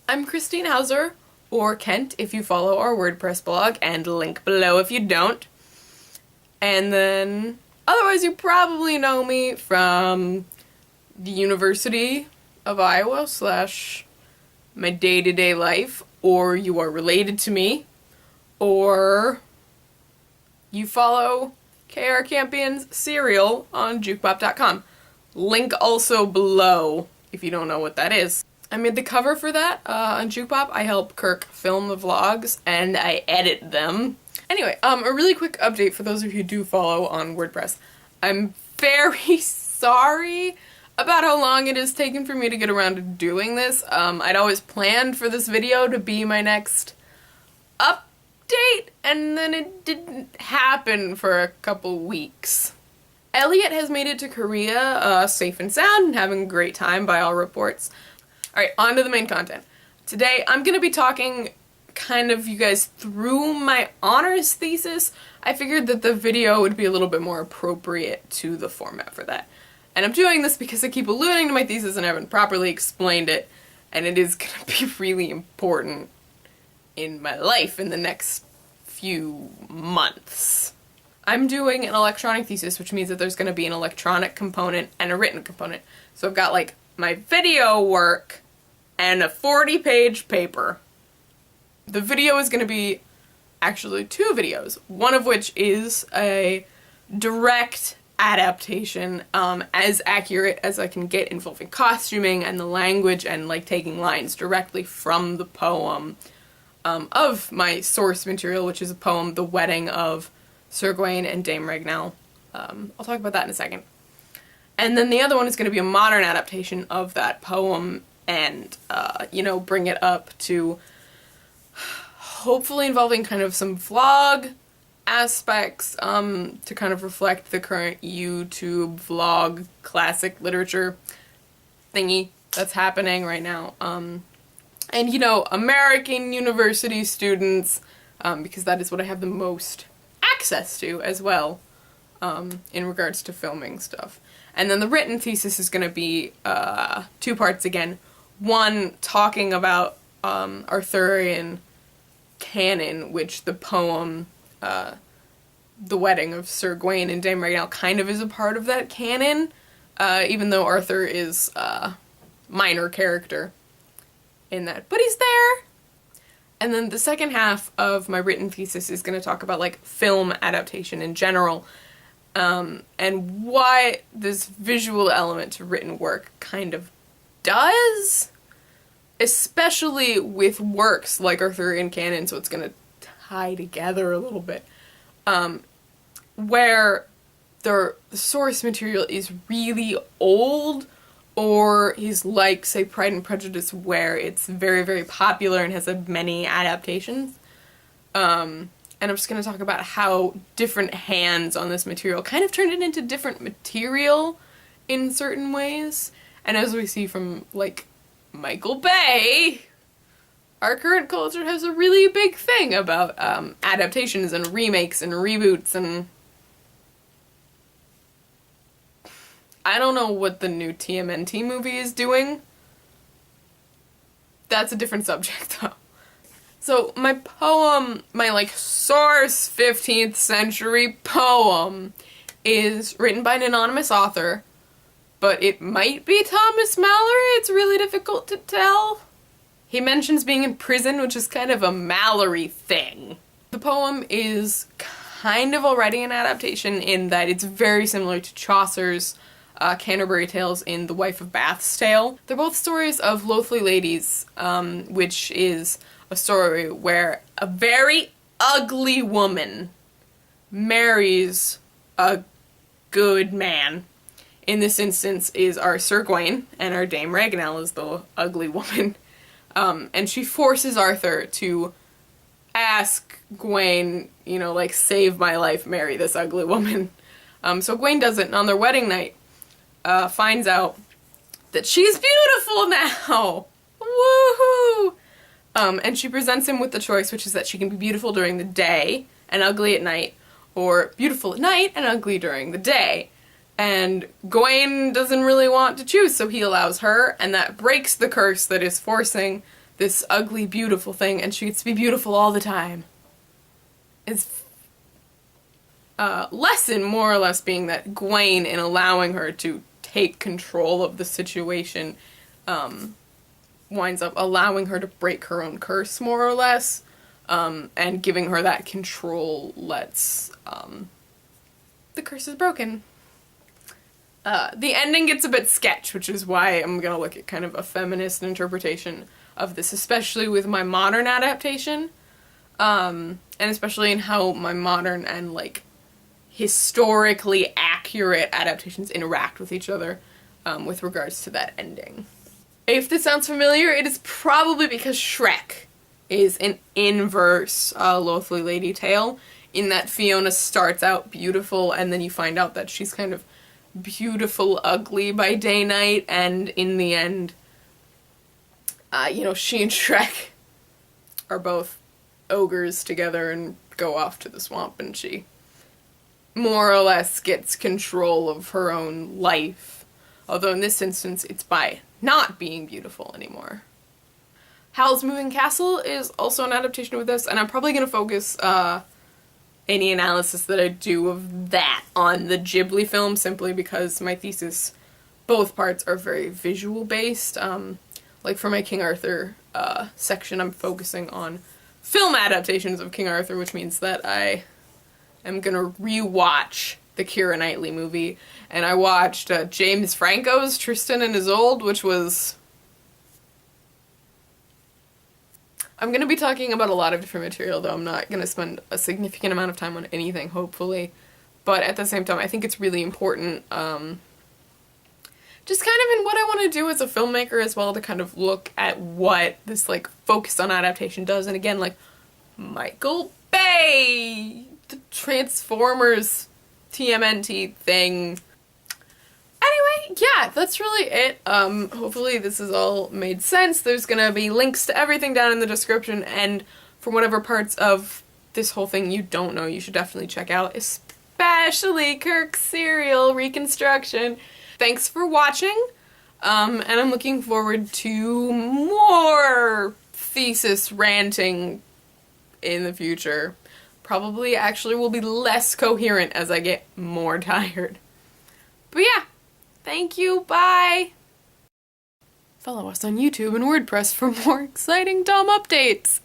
I'm Christine Hauser, or Kent if you follow our WordPress blog, and link below if you don't. And then, otherwise you probably know me from the University of Iowa / my day-to-day life, or you are related to me, or you follow KR Campion's Serial on jukepop.com. Link also below if you don't know what that is. I made the cover for that on Jukepop. I help Kirk film the vlogs and I edit them. Anyway, a really quick update for those of you who do follow on WordPress. I'm very sorry about how long it has taken for me to get around to doing this. I'd always planned for this video to be my next update, and then it didn't happen for a couple weeks. Elliot has made it to Korea safe and sound and having a great time by all reports. Alright, on to the main content. Today I'm going to be talking kind of you guys through my honors thesis. I figured that the video would be a little bit more appropriate to the format for that. And I'm doing this because I keep alluding to my thesis and I haven't properly explained it, and it is going to be really important in my life in the next few months. I'm doing an electronic thesis, which means that there's going to be an electronic component and a written component. So I've got like my video work and a 40-page paper. The video is going to be actually 2 videos, one of which is a direct adaptation, as accurate as I can get involving costuming and the language and like taking lines directly from the poem of my source material, which is a poem, The Wedding of Sir Gawain and Dame Ragnell. I'll talk about that in a second. And then the other one is going to be a modern adaptation of that poem and, you know, bring it up to hopefully involving kind of some vlog aspects to kind of reflect the current YouTube vlog classic literature thingy that's happening right now. And, you know, American university students, because that is what I have the most access to as well in regards to filming stuff. And then the written thesis is going to be 2 parts again. One, talking about Arthurian canon, which the poem The Wedding of Sir Gawain and Dame Ragnell kind of is a part of that canon, even though Arthur is a minor character in that. But he's there! And then the second half of my written thesis is going to talk about like film adaptation in general, and why this visual element to written work kind of does, especially with works like Arthurian canon, so it's going to tie together a little bit, where the source material is really old, or is like, say, Pride and Prejudice, where it's very, very popular and has many adaptations. And I'm just going to talk about how different hands on this material kind of turned it into different material in certain ways. And as we see from, like, Michael Bay, our current culture has a really big thing about adaptations and remakes and reboots, and I don't know what the new TMNT movie is doing. That's a different subject, though. So, my poem, my, like, source 15th century poem is written by an anonymous author, but it might be Thomas Mallory. It's really difficult to tell. He mentions being in prison, which is kind of a Mallory thing. The poem is kind of already an adaptation in that it's very similar to Chaucer's Canterbury Tales in The Wife of Bath's Tale. They're both stories of loathly ladies, which is a story where a very ugly woman marries a good man. In this instance is our Sir Gawain, and our Dame Ragnell is the ugly woman. And she forces Arthur to ask Gawain, you know, like, save my life, marry this ugly woman. So Gawain does it, and on their wedding night, finds out that she's beautiful now! Woohoo! And she presents him with the choice, which is that she can be beautiful during the day and ugly at night, or beautiful at night and ugly during the day. And Gawain doesn't really want to choose, so he allows her, and that breaks the curse that is forcing this ugly, beautiful thing, and she gets to be beautiful all the time. Its lesson, more or less, being that Gwen, in allowing her to take control of the situation, winds up allowing her to break her own curse, more or less, and giving her that control lets the curse is broken. The ending gets a bit sketch, which is why I'm gonna look at kind of a feminist interpretation of this, especially with my modern adaptation, and especially in how my modern and, like, historically accurate adaptations interact with each other, with regards to that ending. If this sounds familiar, it is probably because Shrek is an inverse Loathly Lady tale, in that Fiona starts out beautiful and then you find out that she's kind of beautiful ugly by day-night, and in the end, you know, she and Shrek are both ogres together and go off to the swamp, and she more or less gets control of her own life. Although in this instance, it's by not being beautiful anymore. Howl's Moving Castle is also an adaptation of this, and I'm probably going to focus any analysis that I do of that on the Ghibli film, simply because my thesis, both parts are very visual based. Like for my King Arthur section, I'm focusing on film adaptations of King Arthur, which means that I am gonna rewatch the Keira Knightley movie, and I watched James Franco's Tristan and Isolde, which was... I'm going to be talking about a lot of different material, though I'm not going to spend a significant amount of time on anything, hopefully. But at the same time, I think it's really important, just kind of in what I want to do as a filmmaker as well, to kind of look at what this, like, focus on adaptation does. And again, like, Michael Bay! The Transformers TMNT thing. Anyway, yeah, that's really it. Hopefully this has all made sense. There's gonna be links to everything down in the description, and for whatever parts of this whole thing you don't know, you should definitely check out, especially Kirk's serial reconstruction. Thanks for watching, and I'm looking forward to more thesis ranting in the future. Probably actually will be less coherent as I get more tired. But yeah. Thank you, bye! Follow us on YouTube and WordPress for more exciting Dom updates!